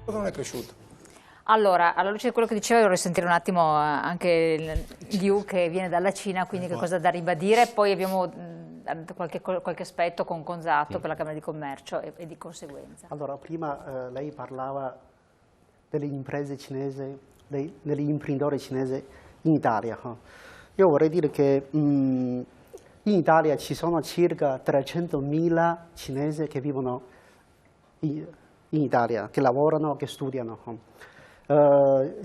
Cosa non è cresciuto? Allora, alla luce di quello che diceva, vorrei sentire un attimo anche Liu che viene dalla Cina, quindi che cosa da ribadire. Poi abbiamo qualche aspetto con Conzato per la Camera di Commercio e di conseguenza. Allora, prima lei parlava delle imprese cinesi, degli imprenditori cinesi in Italia. Io vorrei dire che in Italia ci sono circa 300.000 cinesi che vivono in Italia, che lavorano, che studiano.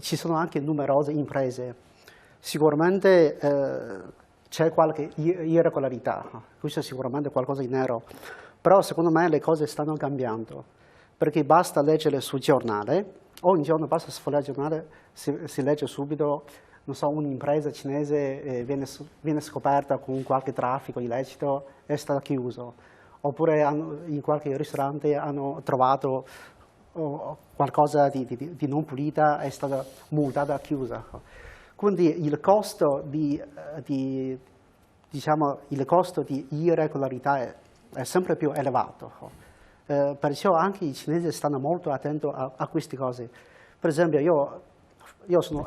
Ci sono anche numerose imprese. Sicuramente c'è qualche irregolarità, questo è sicuramente qualcosa di nero, però secondo me le cose stanno cambiando, perché basta leggere sul giornale, ogni giorno basta sfogliare il giornale, si legge subito, non so, un'impresa cinese viene scoperta con qualche traffico illecito, è stata chiusa, oppure in qualche ristorante hanno trovato qualcosa di non pulita, è stata multata, chiusa. Quindi il costo di irregolarità è sempre più elevato. Perciò anche i cinesi stanno molto attenti a queste cose. Per esempio, io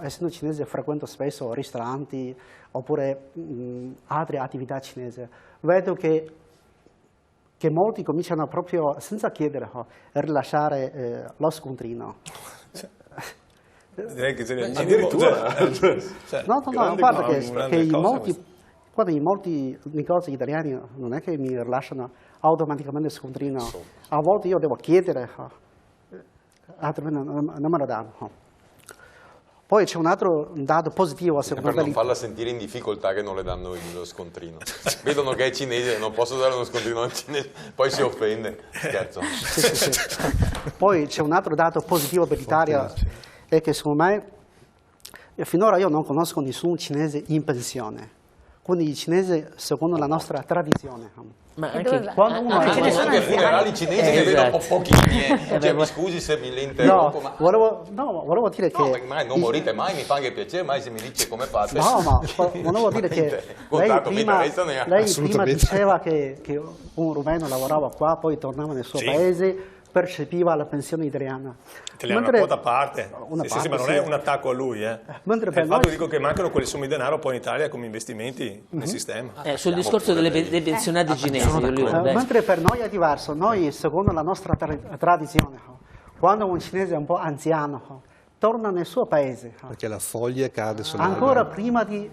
essendo cinese, frequento spesso ristoranti oppure altre attività cinesi. Vedo che molti cominciano proprio, senza chiedere, a rilasciare lo scontrino. Direi che addirittura. No, guarda che in molti negozi italiani non è che mi rilasciano automaticamente il scontrino. A volte io devo chiedere, altrimenti non me lo danno. Poi c'è un altro dato positivo, secondo me. Per non farla sentire in difficoltà che non le danno lo scontrino. Vedono che è cinese, non posso dare uno scontrino al cinese, poi si offende. Scherzo. Sì. Poi c'è un altro dato positivo per l'Italia, è che secondo me, finora io non conosco nessun cinese in pensione. Quindi i cinesi, secondo la nostra tradizione. Ma anche quando uno Anche ci sono anche funerali cinesi che vedo pochissimi. Mi scusi se mi le interrompo, ma... volevo dire che... No, ma non morite mai, mi fa anche piacere, mai se mi dice come fate. No, ma volevo dire che lei prima diceva che un rumeno lavorava qua, poi tornava nel suo paese, percepiva la pensione italiana. Una quota a parte. Sì, ma non è un attacco a lui. Il fatto dico che mancano quelle somme di denaro poi in Italia come investimenti nel sistema. Sul discorso dei pensionati cinesi. Mentre per noi è diverso. Noi, secondo la nostra tradizione, quando un cinese è un po' anziano, torna nel suo paese. Perché la foglia cade sulla... Ancora prima di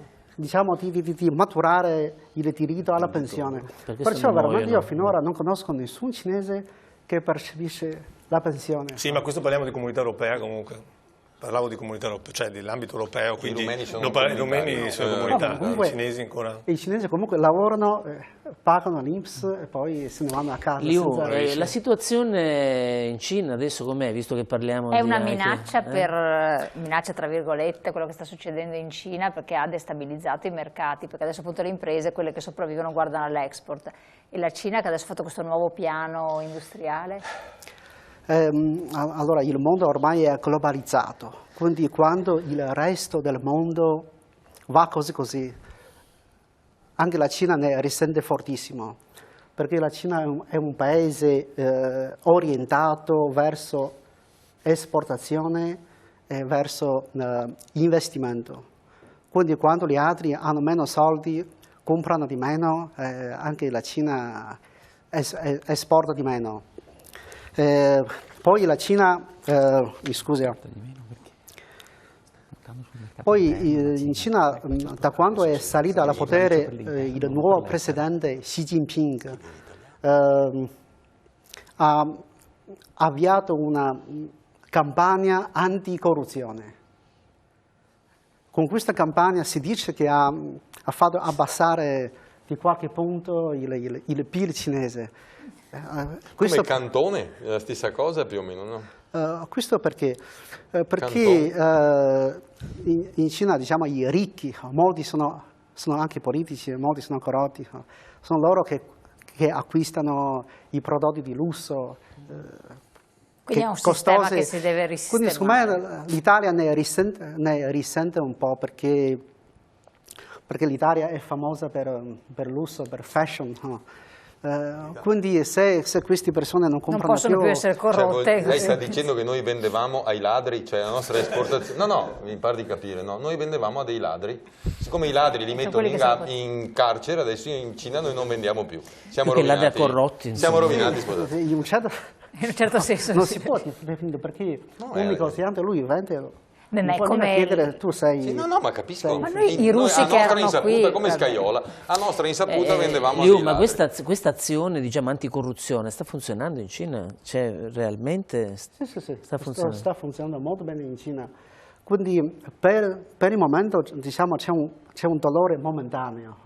maturare il diritto alla pensione. Perciò veramente io finora non conosco nessun cinese che percepisce la pensione. Sì, ma questo parliamo di comunità europea comunque. Parlavo di comunità europea, cioè dell'ambito europeo, quindi i rumeni sono comunità, i cinesi ancora... I cinesi comunque lavorano, pagano l'INPS e poi se ne vanno a casa. La situazione in Cina adesso com'è, visto che parliamo È una minaccia minaccia tra virgolette, quello che sta succedendo in Cina, perché ha destabilizzato i mercati, perché adesso appunto le imprese, quelle che sopravvivono, guardano all'export. E la Cina che adesso ha fatto questo nuovo piano industriale? Allora, il mondo ormai è globalizzato, quindi quando il resto del mondo va così, anche la Cina ne risente fortissimo, perché la Cina è un paese orientato verso esportazione e verso investimento. Quindi quando gli altri hanno meno soldi, comprano di meno, anche la Cina esporta di meno. Poi la Cina, mi scusi, poi in Cina, da quando è salito al potere il nuovo presidente Xi Jinping, ha avviato una campagna anticorruzione. Con questa campagna si dice che ha fatto abbassare di qualche punto il PIL cinese. Come Cantone, è la stessa cosa più o meno, no? Questo perché in Cina, diciamo, i ricchi, molti sono anche politici, molti sono corrotti, sono loro che acquistano i prodotti di lusso, quindi è un sistema che si deve risistemare. Quindi secondo me l'Italia ne risente un po' perché l'Italia è famosa per lusso, per fashion, no? Quindi se queste persone non comprano non possono più essere corrotte. Cioè, lei sta dicendo che noi vendevamo ai ladri, cioè la nostra esportazione... No, mi pare di capire, no, noi vendevamo a dei ladri. Siccome i ladri li mettono in carcere, adesso in Cina noi non vendiamo più. Siamo rovinati. Corrotti. Siamo rovinati, scusate. In un certo senso. Non si può definire, perché un negoziante lui vende... Non è come chiedere, tu sei... Sì, no, ma capisco. Ma noi i russi che erano qui... Come Scaiola, a nostra insaputa vendevamo a dei ma ladri. questa azione, diciamo, anticorruzione sta funzionando in Cina? Cioè, realmente Sì. sta funzionando? Sta funzionando molto bene in Cina. Quindi per il momento, diciamo, c'è un dolore momentaneo,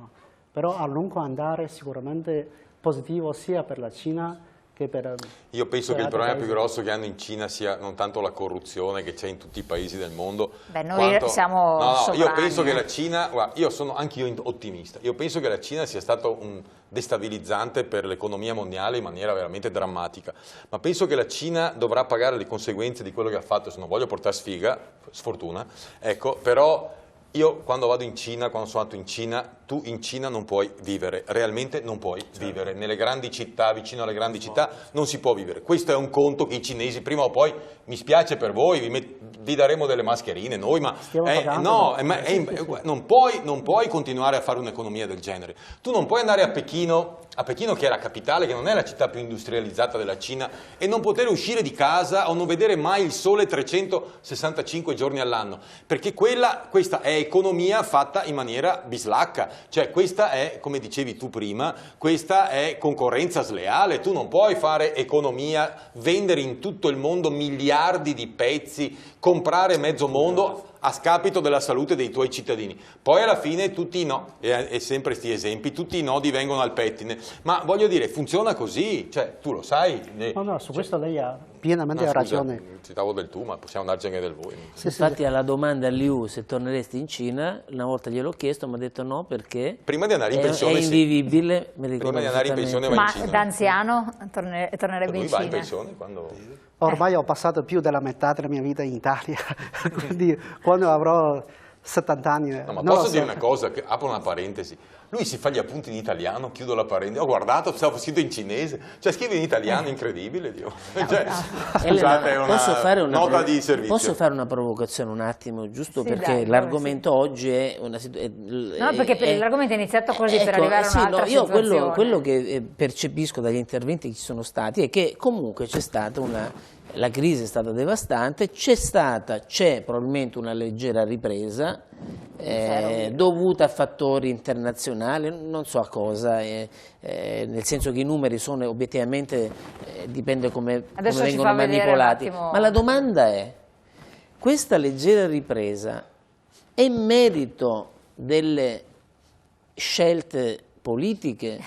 però a lungo andare sicuramente positivo sia per la Cina che per... Io penso che il problema più grosso che hanno in Cina sia non tanto la corruzione che c'è in tutti i paesi del mondo. Beh, noi siamo sovrani. Io penso che la Cina, guarda, anch'io ottimista, io penso che la Cina sia stato un destabilizzante per l'economia mondiale in maniera veramente drammatica, ma penso che la Cina dovrà pagare le conseguenze di quello che ha fatto, se non voglio portare sfortuna, ecco, però... Io quando vado in Cina, quando sono andato in Cina, tu in Cina non puoi vivere, realmente non puoi vivere. Nelle grandi città, vicino alle grandi città, non si può vivere. Questo è un conto che i cinesi prima o poi, mi spiace per voi, vi daremo delle mascherine noi, ma non puoi continuare a fare un'economia del genere. Tu non puoi andare a Pechino che è la capitale, che non è la città più industrializzata della Cina, e non poter uscire di casa o non vedere mai il sole 365 giorni all'anno, perché questa è economia fatta in maniera bislacca, cioè questa è, come dicevi tu prima, questa è concorrenza sleale. Tu non puoi fare economia, vendere in tutto il mondo miliardi di pezzi, comprare mezzo mondo a scapito della salute dei tuoi cittadini. Poi alla fine tutti i no, e sempre questi esempi, tutti i nodi vengono al pettine. Ma voglio dire, funziona così, cioè tu lo sai. No, su questo lei ha pienamente ragione. Citavo del tu, ma possiamo darci anche del voi. Infatti alla domanda a Liu se torneresti in Cina, una volta gliel'ho chiesto, mi ha detto no perché prima di andare in pensione, è invivibile. Mi prima di andare in pensione va in Cina. Ma da anziano tornerebbe in Cina? Va in pensione quando... Ormai ho passato più della metà della mia vita in Italia, quindi quando avrò 70 anni... No, ma posso dire una cosa, apro una parentesi. Lui si fa gli appunti in italiano, chiudo la parentesi, ho guardato, stavo scritto in cinese, cioè scrive in italiano, incredibile, Dio. Cioè, scusate, è una nota di servizio. Posso fare una provocazione un attimo, giusto perché l'argomento oggi è una situazione... No, perché l'argomento è iniziato così per arrivare a un'altra situazione. Io quello che percepisco dagli interventi che ci sono stati è che comunque c'è stata la crisi è stata devastante, c'è probabilmente una leggera ripresa dovuta a fattori internazionali, non so a cosa, nel senso che i numeri sono obiettivamente, dipende come vengono manipolati, ma la domanda è, questa leggera ripresa è merito delle scelte politiche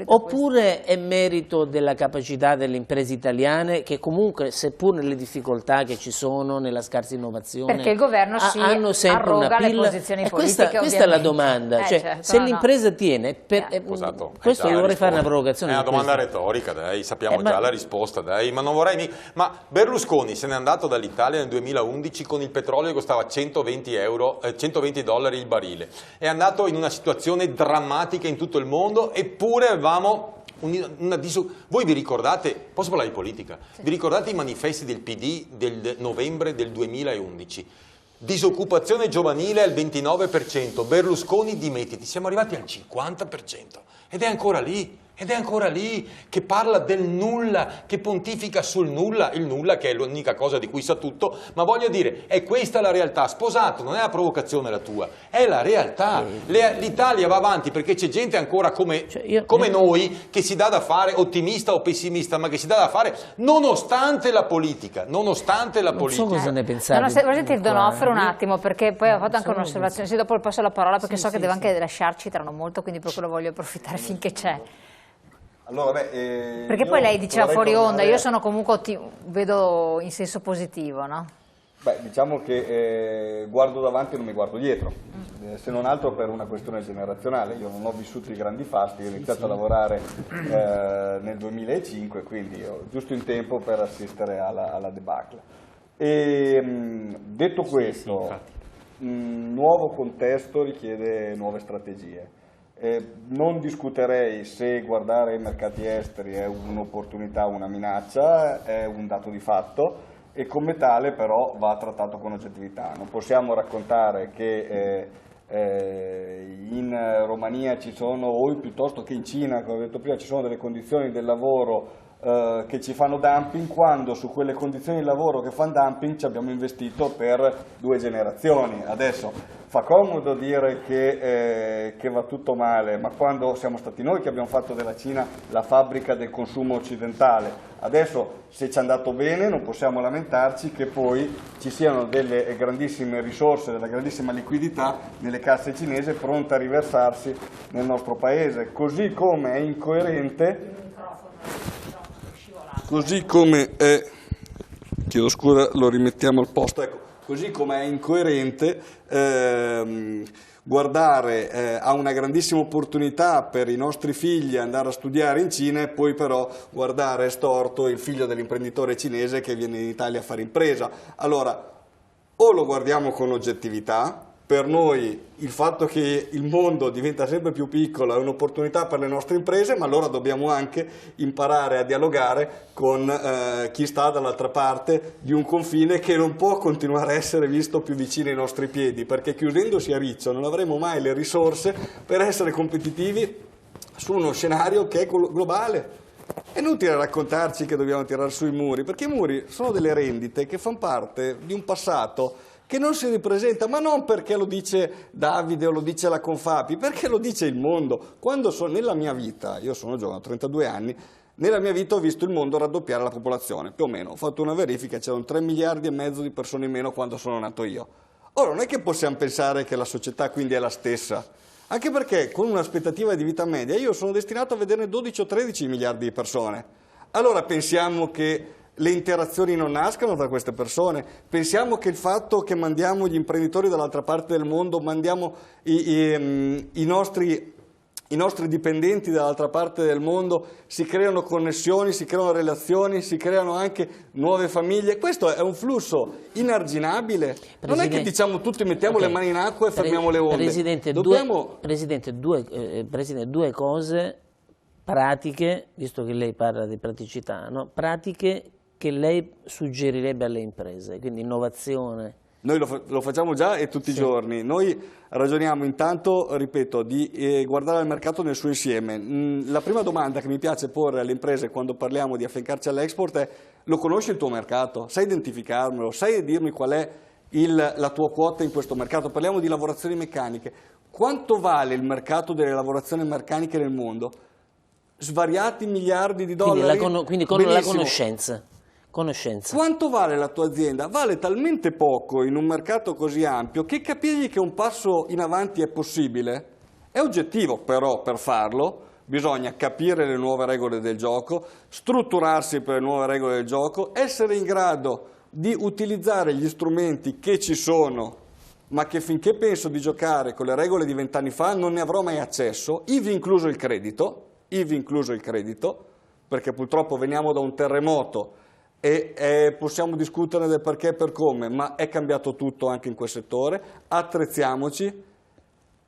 oppure è merito della capacità delle imprese italiane che comunque, seppur nelle difficoltà che ci sono, nella scarsa innovazione, perché il governo hanno sempre una le posizioni politiche, questa è la domanda, cioè, certo, se l'impresa tiene questo io vorrei fare una provocazione. È una domanda retorica, dai, sappiamo già la risposta, dai, ma non vorrei ma Berlusconi se n'è andato dall'Italia nel 2011 con il petrolio che costava 120 dollari il barile, è andato in una situazione drammatica in tutto il mondo, eppure avevamo voi vi ricordate, posso parlare di politica? Sì. Vi ricordate i manifesti del PD del novembre del 2011? Disoccupazione giovanile al 29%, Berlusconi dimettiti, siamo arrivati al 50% ed è ancora lì che parla del nulla, che pontifica sul nulla, il nulla che è l'unica cosa di cui sa tutto, ma voglio dire, è questa la realtà, sposato, non è la provocazione la tua, è la realtà. L'Italia va avanti perché c'è gente ancora come noi che si dà da fare, ottimista o pessimista, ma che si dà da fare nonostante la politica, Non so cosa ne pensate. Vorrei sentire D'Onofrio un attimo, perché poi ho fatto anche un'osservazione, sì, dopo passo la parola perché so che deve anche lasciarci tra non molto, quindi per quello voglio approfittare finché c'è. Allora, perché poi lei diceva fuori onda, io sono comunque vedo in senso positivo, no? Beh, diciamo che guardo davanti e non mi guardo dietro, se non altro per una questione generazionale. Io non ho vissuto i grandi fasti, ho iniziato a lavorare nel 2005, quindi ho giusto in tempo per assistere alla debacle. Detto questo, un nuovo contesto richiede nuove strategie. Non discuterei se guardare i mercati esteri è un'opportunità o una minaccia, è un dato di fatto e come tale però va trattato con oggettività. Non possiamo raccontare che in Romania ci sono, o piuttosto che in Cina, come ho detto prima, ci sono delle condizioni del lavoro che ci fanno dumping, quando su quelle condizioni di lavoro che fanno dumping ci abbiamo investito per 2 generazioni. Adesso fa comodo dire che va tutto male, ma quando siamo stati noi che abbiamo fatto della Cina la fabbrica del consumo occidentale, adesso se ci è andato bene non possiamo lamentarci che poi ci siano delle grandissime risorse, della grandissima liquidità nelle casse cinesi pronte a riversarsi nel nostro paese, così come è incoerente. Così come è, chiedo scusa, lo rimettiamo al posto, ecco, così come è incoerente guardare a una grandissima opportunità per i nostri figli andare a studiare in Cina e poi però guardare storto il figlio dell'imprenditore cinese che viene in Italia a fare impresa. Allora, o lo guardiamo con oggettività. Per noi il fatto che il mondo diventa sempre più piccolo è un'opportunità per le nostre imprese, ma allora dobbiamo anche imparare a dialogare con chi sta dall'altra parte di un confine che non può continuare a essere visto più vicino ai nostri piedi, perché chiudendosi a riccio non avremo mai le risorse per essere competitivi su uno scenario che è globale. È inutile raccontarci che dobbiamo tirare sui muri, perché i muri sono delle rendite che fanno parte di un passato che non si ripresenta, ma non perché lo dice Davide o lo dice la Confapi, perché lo dice il mondo. Quando nella mia vita, io sono giovane, ho 32 anni, nella mia vita ho visto il mondo raddoppiare la popolazione, più o meno. Ho fatto una verifica, c'erano 3 miliardi e mezzo di persone in meno quando sono nato io. Ora, non è che possiamo pensare che la società quindi è la stessa, anche perché con un'aspettativa di vita media io sono destinato a vederne 12 o 13 miliardi di persone. Allora pensiamo che le interazioni non nascano tra queste persone, pensiamo che il fatto che mandiamo gli imprenditori dall'altra parte del mondo, mandiamo i nostri dipendenti dall'altra parte del mondo, si creano connessioni, si creano relazioni, si creano anche nuove famiglie. Questo è un flusso inarginabile. Non è che diciamo tutti mettiamo le mani in acqua e fermiamo le onde. Presidente, due cose pratiche, visto che lei parla di praticità, no? Pratiche che lei suggerirebbe alle imprese, quindi innovazione. Noi lo facciamo già e tutti i giorni. Noi ragioniamo intanto, ripeto, di guardare al mercato nel suo insieme. La prima domanda che mi piace porre alle imprese quando parliamo di affiancarci all'export è: lo conosci il tuo mercato? Sai identificarmelo? Sai dirmi qual è la tua quota in questo mercato? Parliamo di lavorazioni meccaniche. Quanto vale il mercato delle lavorazioni meccaniche nel mondo? Svariati miliardi di dollari. Quindi con la conoscenza. Quanto vale la tua azienda? Vale talmente poco in un mercato così ampio che capirgli che un passo in avanti è possibile è oggettivo, però per farlo bisogna capire le nuove regole del gioco, strutturarsi per le nuove regole del gioco, essere in grado di utilizzare gli strumenti che ci sono, ma che finché penso di giocare con le regole di 20 anni fa non ne avrò mai accesso, ivi incluso il credito, perché purtroppo veniamo da un terremoto e possiamo discutere del perché e per come, ma è cambiato tutto anche in quel settore. Attrezziamoci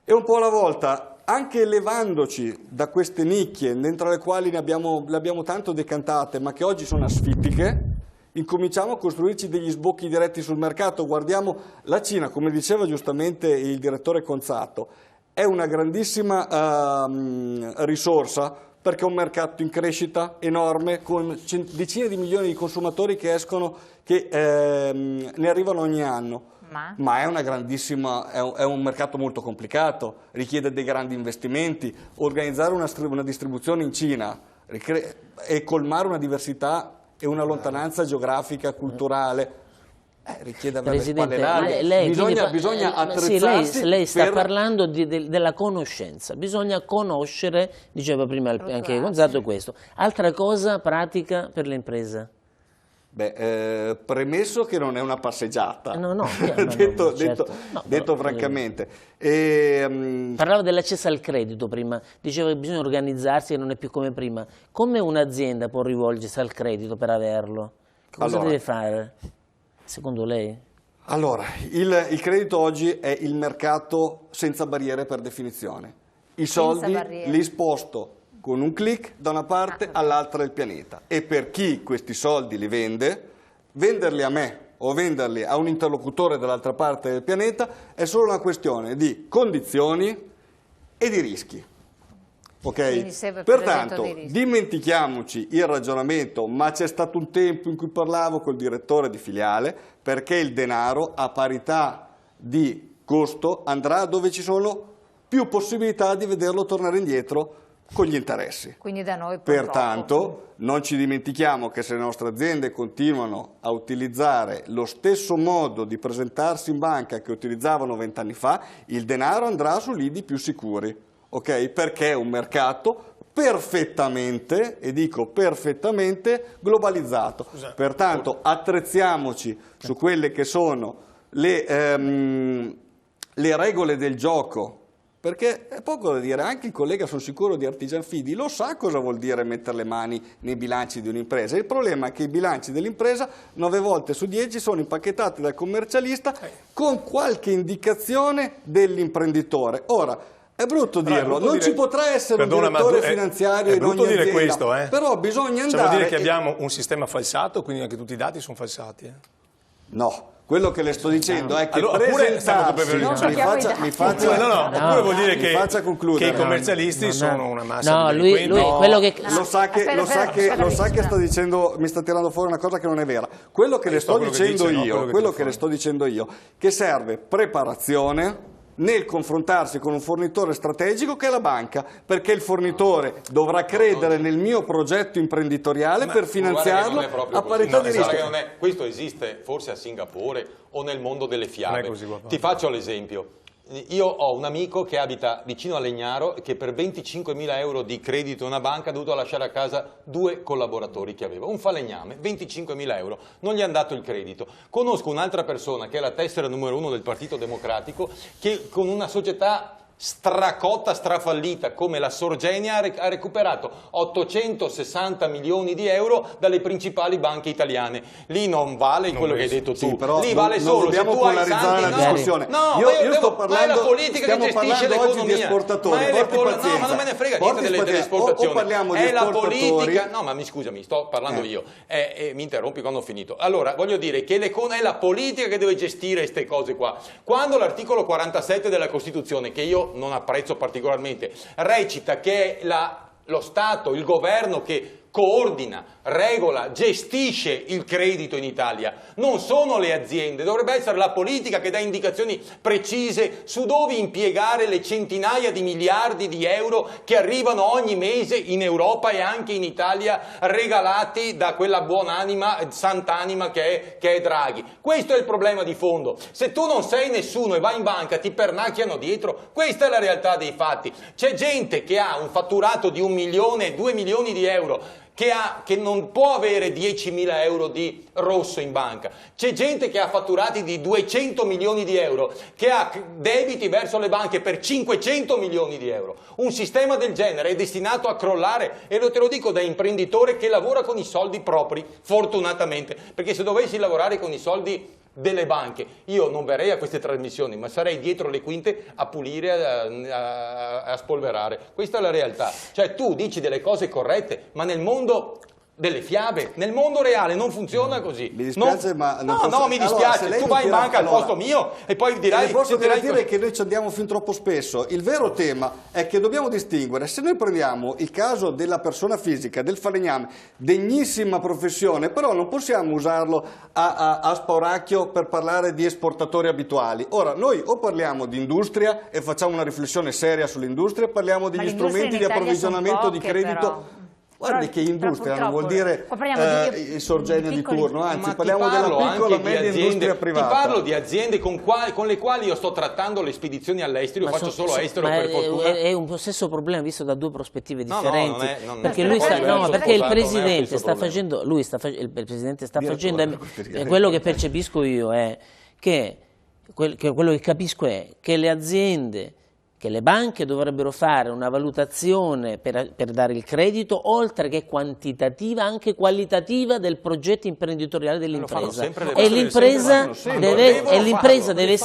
e un po' alla volta, anche levandoci da queste nicchie dentro le quali le abbiamo tanto decantate, ma che oggi sono asfittiche, incominciamo a costruirci degli sbocchi diretti sul mercato. Guardiamo la Cina, come diceva giustamente il direttore Conzatto, è una grandissima risorsa, perché è un mercato in crescita enorme, con decine di milioni di consumatori che ne arrivano ogni anno. Ma è è un mercato molto complicato, richiede dei grandi investimenti. Organizzare una distribuzione in Cina e colmare una diversità e una lontananza geografica, culturale, richiede avere le spalle larghe, bisogna attrezzarsi. Lei sta parlando della conoscenza, bisogna conoscere, diceva prima anche Gonzato questo. Altra cosa pratica per le imprese? Premesso che non è una passeggiata, detto francamente. Parlava dell'accesso al credito prima, diceva che bisogna organizzarsi e non è più come prima. Come un'azienda può rivolgersi al credito per averlo? Cosa deve fare? Secondo lei? Allora, il credito oggi è il mercato senza barriere per definizione. i soldi li sposto con un click da una parte all'altra del pianeta. E per chi questi soldi li vende, venderli a me o venderli a un interlocutore dall'altra parte del pianeta è solo una questione di condizioni e di rischi. Ok? Pertanto dimentichiamoci il ragionamento, ma c'è stato un tempo in cui parlavo col direttore di filiale, perché il denaro a parità di costo andrà dove ci sono più possibilità di vederlo tornare indietro con gli interessi. Quindi da noi Pertanto non ci dimentichiamo che se le nostre aziende continuano a utilizzare lo stesso modo di presentarsi in banca che utilizzavano 20 anni fa, il denaro andrà su lidi più sicuri, ok? Perché è un mercato perfettamente, e dico perfettamente, globalizzato. Pertanto attrezziamoci su quelle che sono le regole del gioco, perché è poco da dire, anche il collega, sono sicuro, di Artigian Fidi lo sa cosa vuol dire mettere le mani nei bilanci di un'impresa. Il problema è che i bilanci dell'impresa 9 volte su 10 sono impacchettati dal commercialista con qualche indicazione dell'imprenditore. Ora, è brutto dirlo, non ci potrà essere un direttore finanziario in ogni azienda, questo, però bisogna andare... Vuol dire che abbiamo un sistema falsato, quindi anche tutti i dati sono falsati? No. Quello che le sto dicendo è che presentarsi, mi faccia concludere che i commercialisti sono una massa di delinquenti. Lo sa che sta dicendo, mi sta tirando fuori una cosa che non è vera. Quello che le sto dicendo io, che serve preparazione nel confrontarsi con un fornitore strategico che è la banca, perché il fornitore dovrà credere nel mio progetto imprenditoriale per finanziarlo a parità di rischio. Questo esiste forse a Singapore o nel mondo delle fiabe. Ti faccio l'esempio. Io ho un amico che abita vicino a Legnaro e che per 25.000 euro di credito in una banca ha dovuto lasciare a casa 2 collaboratori che aveva. Un falegname, 25.000 euro, non gli hanno dato il credito. Conosco un'altra persona che è la tessera numero 1 del Partito Democratico che con una società stracotta, strafallita come la Sorgenia ha recuperato 860 milioni di euro dalle principali banche italiane. Lì non vale quello che hai detto tu, lì vale solo se tu hai santi, la discussione. Io sto parlando, è la politica che gestisce l'economia, ma non me ne frega niente delle esportazioni, è la politica, no ma scusami, sto parlando io, mi interrompi quando ho finito. Allora voglio dire che è la politica che deve gestire queste cose qua. Quando l'articolo 47 della Costituzione, che io non apprezzo particolarmente, recita che è lo Stato, il governo che coordina, regola, gestisce il credito in Italia, non sono le aziende, dovrebbe essere la politica che dà indicazioni precise su dove impiegare le centinaia di miliardi di euro che arrivano ogni mese in Europa e anche in Italia regalati da quella buonanima, sant'anima che è Draghi. Questo è il problema di fondo. Se tu non sei nessuno e vai in banca ti pernacchiano dietro, questa è la realtà dei fatti. C'è gente che ha un fatturato di 1 milione, 2 milioni di euro, che non può avere 10.000 euro di rosso in banca. C'è gente che ha fatturati di 200 milioni di euro, che ha debiti verso le banche per 500 milioni di euro. Un sistema del genere è destinato a crollare, e te lo dico da imprenditore che lavora con i soldi propri, fortunatamente, perché se dovessi lavorare con i soldi delle banche, io non verrei a queste trasmissioni, ma sarei dietro le quinte a pulire, a spolverare. Questa è la realtà. Cioè tu dici delle cose corrette, ma nel mondo delle fiabe, nel mondo reale non funziona così. Mi dispiace, ma non posso... No, mi dispiace, tu vai in banca al posto mio e poi dirai... posso dire che noi ci andiamo fin troppo spesso. Il vero tema è che dobbiamo distinguere. Se noi prendiamo il caso della persona fisica, del falegname, degnissima professione, però non possiamo usarlo a spauracchio per parlare di esportatori abituali. Ora, noi o parliamo di industria e facciamo una riflessione seria sull'industria, parliamo degli strumenti di approvvigionamento di credito... Però. Guardi che industria non vuol dire il Sorgenio di turno, anzi parliamo della piccola media industria privata. Ti parlo di aziende con le quali io sto trattando le spedizioni all'estero, io faccio solo estero per fortuna. È un stesso problema visto da due prospettive differenti, perché il Presidente sta facendo, quello che percepisco io è che quello che capisco è che le aziende che le banche dovrebbero fare una valutazione per dare il credito, oltre che quantitativa, anche qualitativa del progetto imprenditoriale dell'impresa. E l'impresa deve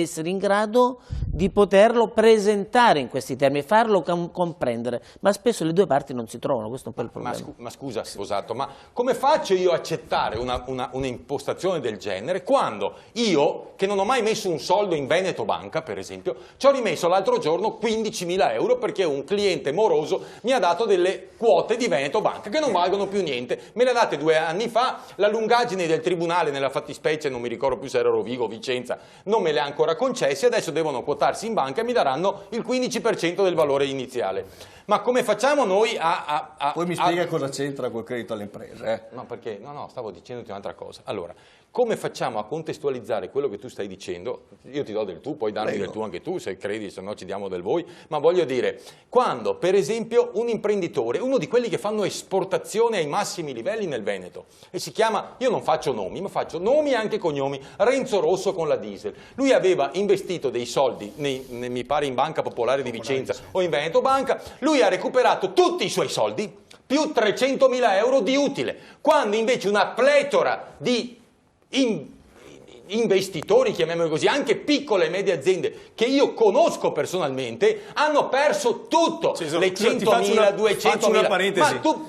essere in grado di poterlo presentare in questi termini, farlo comprendere, ma spesso le due parti non si trovano, questo è un po' il problema. Ma scusa, Sposato, ma come faccio io a accettare una impostazione del genere quando io, che non ho mai messo un soldo in Veneto Banca, per esempio, ci ho rimesso l'altro giorno 15.000 euro perché un cliente moroso mi ha dato delle quote di Veneto Banca che non valgono più niente, me le ha date 2 anni fa, la lungaggine del tribunale nella fattispecie, non mi ricordo più se era Rovigo o Vicenza, non me le ha ancora concessi, adesso devono quotarsi in banca e mi daranno il 15% del valore iniziale. Ma come facciamo noi Poi mi spiega cosa c'entra col credito alle imprese? No, perché, no, stavo dicendoti un'altra cosa. Allora, come facciamo a contestualizzare quello che tu stai dicendo? Io ti do del tu, poi dammi del tu anche tu, se credi, se no ci diamo del voi. Ma voglio dire, quando per esempio un imprenditore, uno di quelli che fanno esportazione ai massimi livelli nel Veneto, e si chiama, io non faccio nomi, ma faccio nomi e anche cognomi, Renzo Rosso con la Diesel. Lui aveva investito dei soldi, mi pare in Banca Popolare di Vicenza o in Veneto Banca, lui ha recuperato tutti i suoi soldi, più 300.000 euro di utile, quando invece una pletora di investitori, chiamiamoli così, anche piccole e medie aziende che io conosco personalmente, hanno perso tutto, le 100.000, 200.000. Ma tu,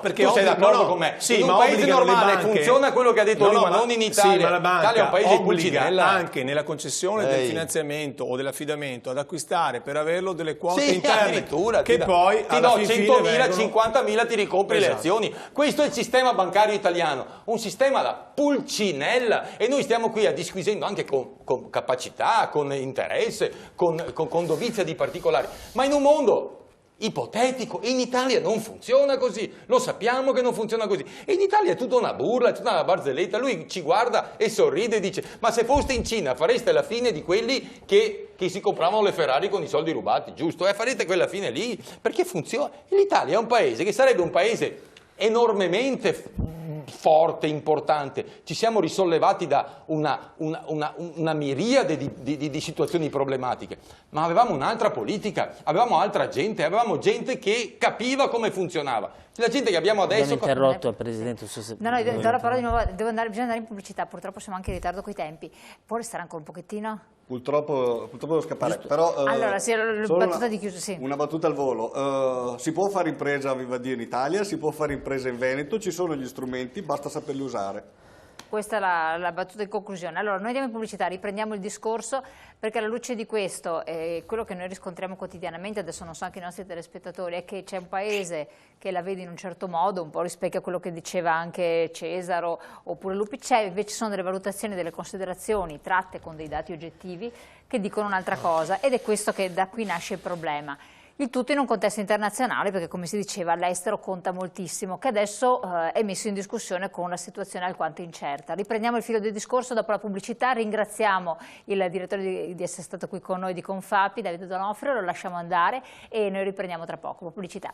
perché tu sei d'accordo con me? Sì, in un paese normale funziona quello che ha detto lui, ma non in Italia. Sì, ma la banca Italia è un paese obbliga pulcinella. anche nella concessione del finanziamento o dell'affidamento ad acquistare per averlo delle quote interne che poi ti do 100.000, 50.000 ti ricompri le azioni. Questo è il sistema bancario italiano, un sistema da pulcinella, e noi stiamo qui disquisendo anche con capacità, con interesse, con dovizia di particolari, ma in un mondo ipotetico. In Italia non funziona così, lo sappiamo che non funziona così, e in Italia è tutta una burla, è tutta una barzelletta. Lui ci guarda e sorride e dice: ma se foste in Cina fareste la fine di quelli che si compravano le Ferrari con i soldi rubati, giusto? Farete quella fine lì, perché funziona. L'Italia è un paese che sarebbe un paese enormemente forte, importante. Ci siamo risollevati da una miriade di situazioni problematiche, ma avevamo un'altra politica, avevamo altra gente, avevamo gente che capiva come funzionava. La gente che abbiamo adesso... Abbiamo interrotto il Presidente. No, do la parola di nuovo, bisogna andare in pubblicità, purtroppo siamo anche in ritardo coi tempi. Può restare ancora un pochettino? Purtroppo devo scappare. Però, allora, sì, battuta di chiuso, sì. Una battuta al volo. Si può fare impresa, viva Dio, in Italia, si può fare impresa in Veneto, ci sono gli strumenti, basta saperli usare. Questa è la battuta in conclusione. Allora, noi andiamo in pubblicità, riprendiamo il discorso, perché alla luce di questo, quello che noi riscontriamo quotidianamente, adesso non so anche i nostri telespettatori, è che c'è un paese che la vede in un certo modo, un po' rispecchia quello che diceva anche Cesaro oppure Lupi, invece sono delle valutazioni, delle considerazioni tratte con dei dati oggettivi che dicono un'altra cosa, ed è questo che da qui nasce il problema. Il tutto in un contesto internazionale, perché come si diceva l'estero conta moltissimo, che adesso è messo in discussione con una situazione alquanto incerta. Riprendiamo il filo del discorso dopo la pubblicità, ringraziamo il direttore di essere stato qui con noi di Confapi, Davide Donofrio, lo lasciamo andare e noi riprendiamo tra poco. Pubblicità.